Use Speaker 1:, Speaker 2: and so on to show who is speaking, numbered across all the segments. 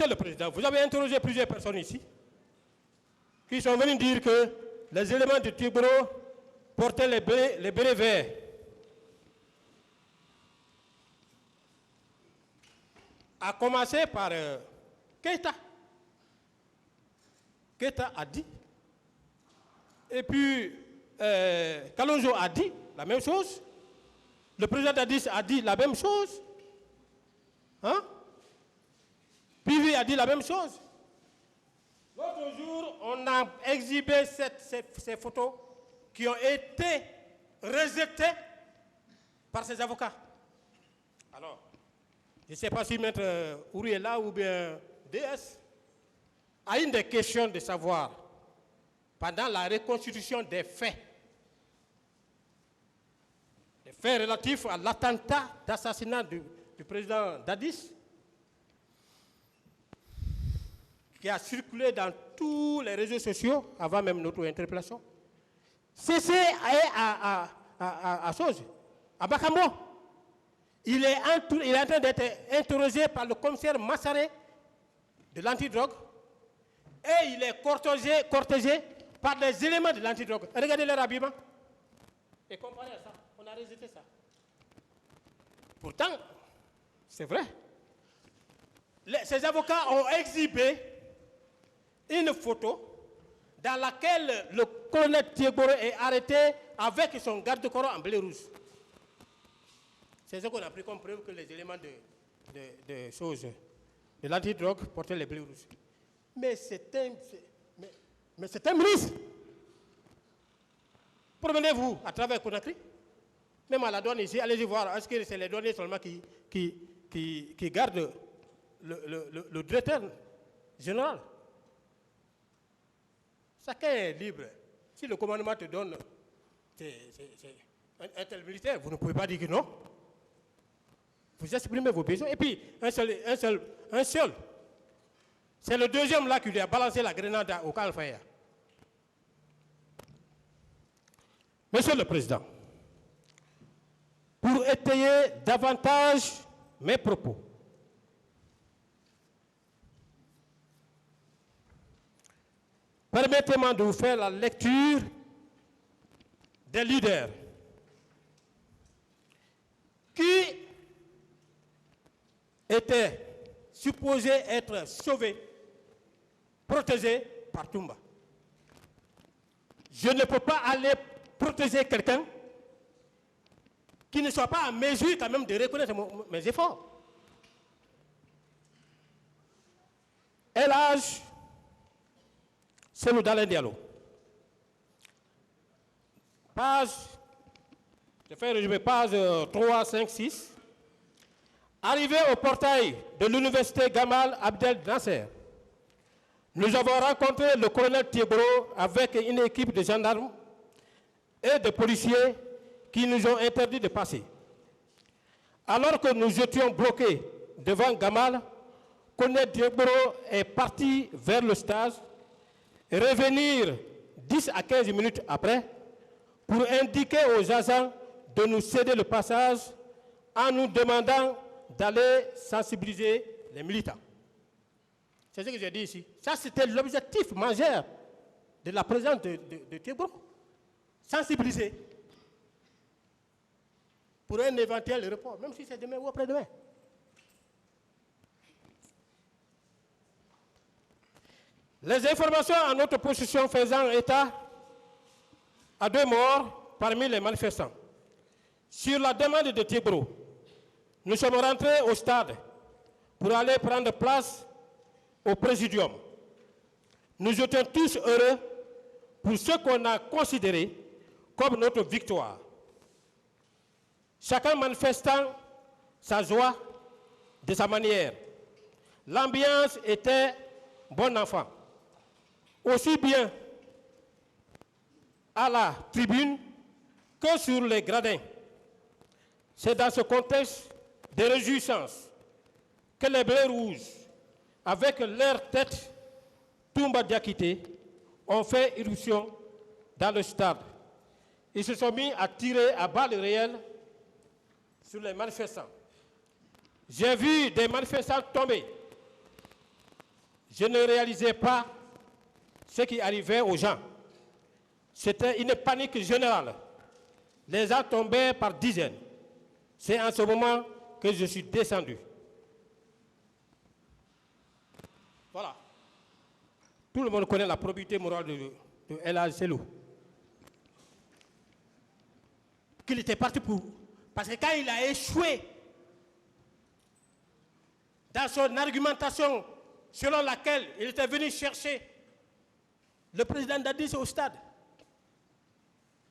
Speaker 1: Monsieur le Président, vous avez interrogé plusieurs personnes ici qui sont venus dire que les éléments de Tibro portaient les bérets verts. À commencer par Keïta. Keïta a dit. Et puis, Kalonzo a dit la même chose. Le président Dadis a dit la même chose. Hein? Pivi a dit la même chose. L'autre jour, on a exhibé ces photos qui ont été rejetées par ses avocats. Alors, je ne sais pas si Maître Ouri est là ou bien DS a une des questions de savoir, pendant la reconstitution des faits relatifs à l'attentat d'assassinat du président Dadis, qui a circulé dans tous les réseaux sociaux avant même notre interpellation. C'est à chose, à Bakambo. Il est en train d'être interrogé par le commissaire Massaré de l'antidrogue et il est cortégé par des éléments de l'antidrogue. Regardez leur habillement. Et comparé à ça, on a rejeté ça. Pourtant, c'est vrai. Ces avocats ont exhibé une photo dans laquelle le colonel Thiegoro est arrêté avec son garde-corps en bleu rouge. C'est ce qu'on a pris comme preuve que les éléments de choses de l'antidrogue portaient les bleus rouges. Mais c'est un ministre. Promenez-vous à travers Conakry, même à la douane ici, allez-y voir, est-ce que c'est les douaniers seulement qui gardent le directeur général? Chacun est libre. Si le commandement te donne un tel militaire, vous ne pouvez pas dire que non. Vous exprimez vos besoins. Et puis, un seul. C'est le deuxième là qui lui a balancé la grenade au Calfaya. Monsieur le Président, pour étayer davantage mes propos, permettez-moi de vous faire la lecture des leaders qui étaient supposés être sauvés, protégés par Toumba. Je ne peux pas aller protéger quelqu'un qui ne soit pas en mesure quand même de reconnaître mes efforts. El Hadj Cellou Dalein Diallo. Je fais résumer, page 3, 5, 6. Arrivé au portail de l'université Gamal Abdel Nasser, nous avons rencontré le colonel Thiegoro avec une équipe de gendarmes et de policiers qui nous ont interdit de passer. Alors que nous étions bloqués devant Gamal, le colonel Thiegoro est parti vers le stage et revenir 10 à 15 minutes après pour indiquer aux agents de nous céder le passage en nous demandant d'aller sensibiliser les militants. C'est ce que j'ai dit ici. Ça, c'était l'objectif majeur de la présence de Thiegoro. Sensibiliser pour un éventuel report, même si c'est demain ou après-demain. Les informations à notre possession faisant état à 2 morts parmi les manifestants. Sur la demande de Thiegoro, nous sommes rentrés au stade pour aller prendre place au présidium. Nous étions tous heureux pour ce qu'on a considéré comme notre victoire. Chacun manifestant sa joie de sa manière. L'ambiance était bon enfant. Aussi bien à la tribune que sur les gradins. C'est dans ce contexte de réjouissance que les Bleus rouges, avec leur tête Toumba Diakité, ont fait irruption dans le stade. Ils se sont mis à tirer à balles réelles sur les manifestants. J'ai vu des manifestants tomber, je ne réalisais pas ce qui arrivait aux gens. C'était une panique générale. Les gens tombaient par dizaines. C'est en ce moment que je suis descendu. Voilà. Tout le monde connaît la probité morale de El Hadj Selou. Qu'il était parti pour. Parce que quand il a échoué dans son argumentation selon laquelle il était venu chercher le président Dadis au stade,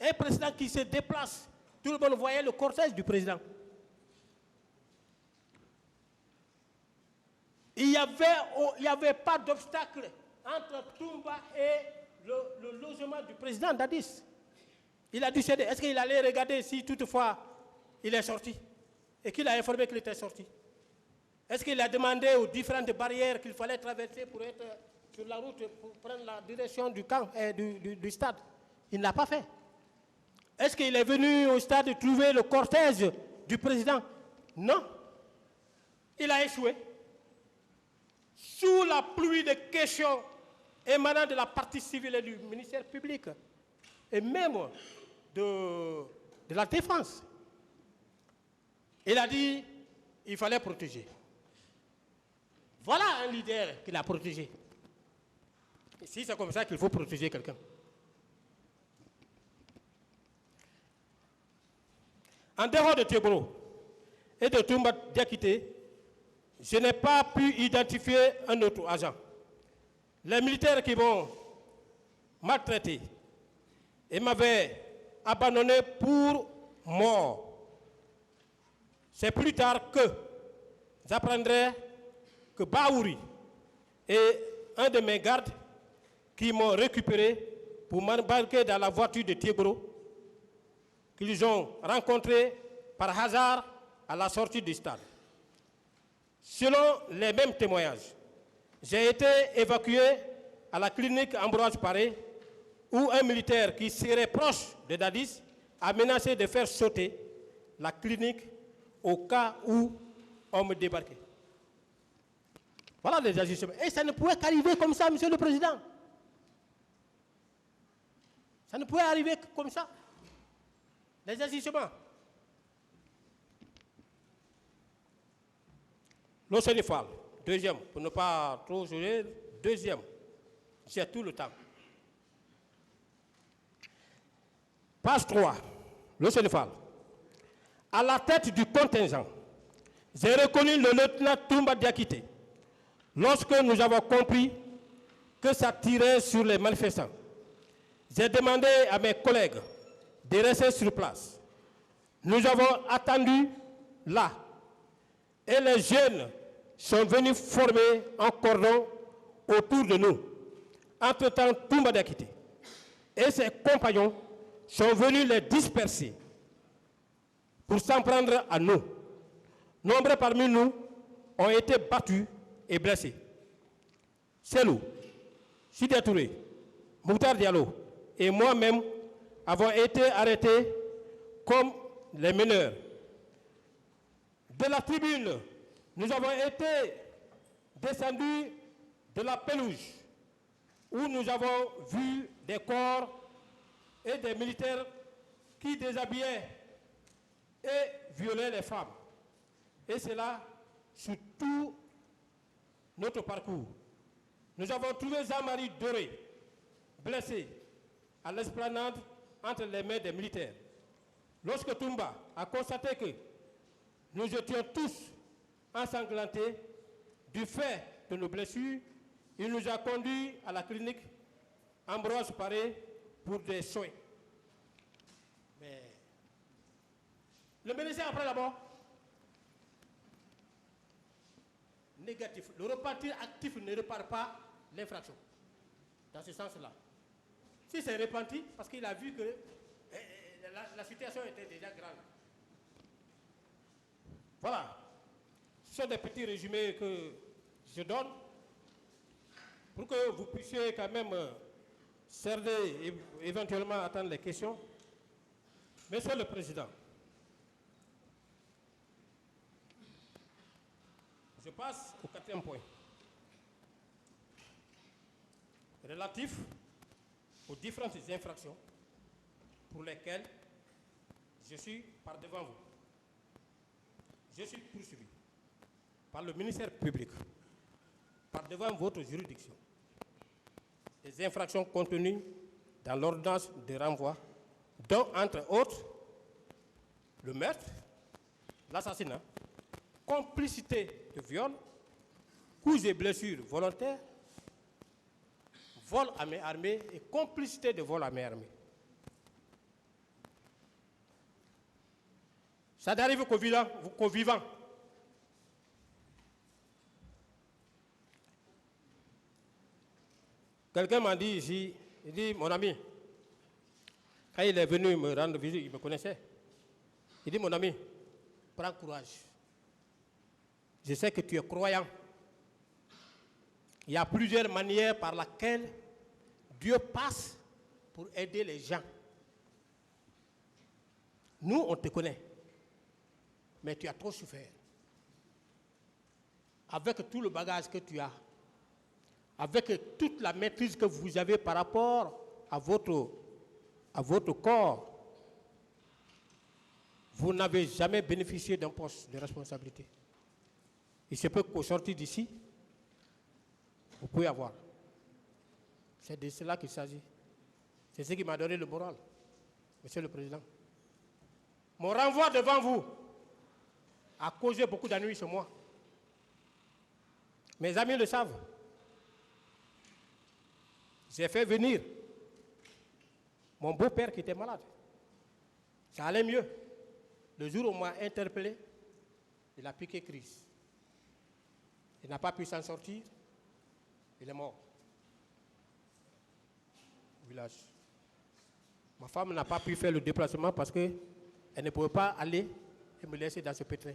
Speaker 1: un président qui se déplace, tout le monde voyait le cortège du président. Il n'y avait pas d'obstacle entre Toumba et le logement du président Dadis. Il a dû céder. Est-ce qu'il allait regarder si toutefois il est sorti et qu'il a informé qu'il était sorti? Est-ce qu'il a demandé aux différentes barrières qu'il fallait traverser pour être sur la route, pour prendre la direction du camp et du stade? Il ne l'a pas fait. Est-ce qu'il est venu au stade trouver le cortège du président? Non. Il a échoué. Sous la pluie de questions émanant de la partie civile et du ministère public, et même de la défense, il a dit qu'il fallait protéger. Voilà un leader qu'il a protégé. Et si c'est comme ça qu'il faut protéger quelqu'un. En dehors de Théogro et de Toumba Diakité, je n'ai pas pu identifier un autre agent. Les militaires qui m'ont maltraité et m'avaient abandonné pour mort. C'est plus tard que j'apprendrai que Baouri et un de mes gardes qui m'ont récupéré pour m'embarquer dans la voiture de Théogro, qu'ils ont rencontré par hasard à la sortie du stade. Selon les mêmes témoignages, j'ai été évacué à la clinique Ambroise Paré, où un militaire qui serait proche de Dadis a menacé de faire sauter la clinique au cas où on me débarquait. Voilà les agissements. Et ça ne pouvait qu'arriver comme ça, Monsieur le Président. Ça ne pouvait arriver comme ça. Les agissements. L'Océnifal, deuxième, pour ne pas trop jouer, deuxième, c'est tout le temps. Page 3, l'Océnifal. À la tête du contingent, j'ai reconnu le lieutenant Toumba Diakité. Lorsque nous avons compris que ça tirait sur les manifestants, j'ai demandé à mes collègues de rester sur place. Nous avons attendu là et les jeunes sont venus former un cordon autour de nous. Entre-temps, Toumba Diakité et ses compagnons sont venus les disperser pour s'en prendre à nous. Nombreux parmi nous ont été battus et blessés. Selou, Sidya Touré, Moutar Diallo et moi-même avons été arrêtés comme les meneurs. De la tribune, nous avons été descendus de la pelouse où nous avons vu des corps et des militaires qui déshabillaient et violaient les femmes. Et cela sur tout notre parcours. Nous avons trouvé Jean-Marie Doré, blessé à l'esplanade entre les mains des militaires. Lorsque Toumba a constaté que nous étions tous ensanglantés du fait de nos blessures, il nous a conduits à la clinique Ambroise Paré pour des soins. Mais le médecin après la mort, négatif. Le repentir actif ne répare pas l'infraction. Dans ce sens-là. Si c'est repenti, parce qu'il a vu que la situation était déjà grave. Voilà. Ce sont des petits résumés que je donne pour que vous puissiez quand même cerner et éventuellement attendre les questions. Monsieur le Président, je passe au quatrième point. relatif aux différentes infractions pour lesquelles je suis par devant vous. Je suis poursuivi par le ministère public, par devant votre juridiction. Les infractions contenues dans l'ordonnance de renvoi, dont, entre autres, le meurtre, l'assassinat, complicité de viol, coups et blessures volontaires, vol à main armée et complicité de vol à main armée. Ça n'arrive qu'aux vivants. Quelqu'un m'a dit ici, il dit, mon ami, quand il est venu me rendre visite, il me connaissait. Il dit, mon ami, prends courage. Je sais que tu es croyant. Il y a plusieurs manières par lesquelles Dieu passe pour aider les gens. Nous, on te connaît. Mais tu as trop souffert. Avec tout le bagage que tu as, avec toute la maîtrise que vous avez par rapport à votre corps, vous n'avez jamais bénéficié d'un poste de responsabilité. Il se peut qu'au sortir d'ici, vous pouvez avoir. C'est de cela qu'il s'agit. C'est ce qui m'a donné le moral, Monsieur le Président. Mon renvoi devant vous a causé beaucoup d'ennuis chez moi. Mes amis le savent. J'ai fait venir mon beau-père qui était malade. Ça allait mieux. Le jour où on m'a interpellé, il a piqué crise. Il n'a pas pu s'en sortir. Il est mort. Au village. Ma femme n'a pas pu faire le déplacement parce qu'elle ne pouvait pas aller et me laisser dans ce pétrin.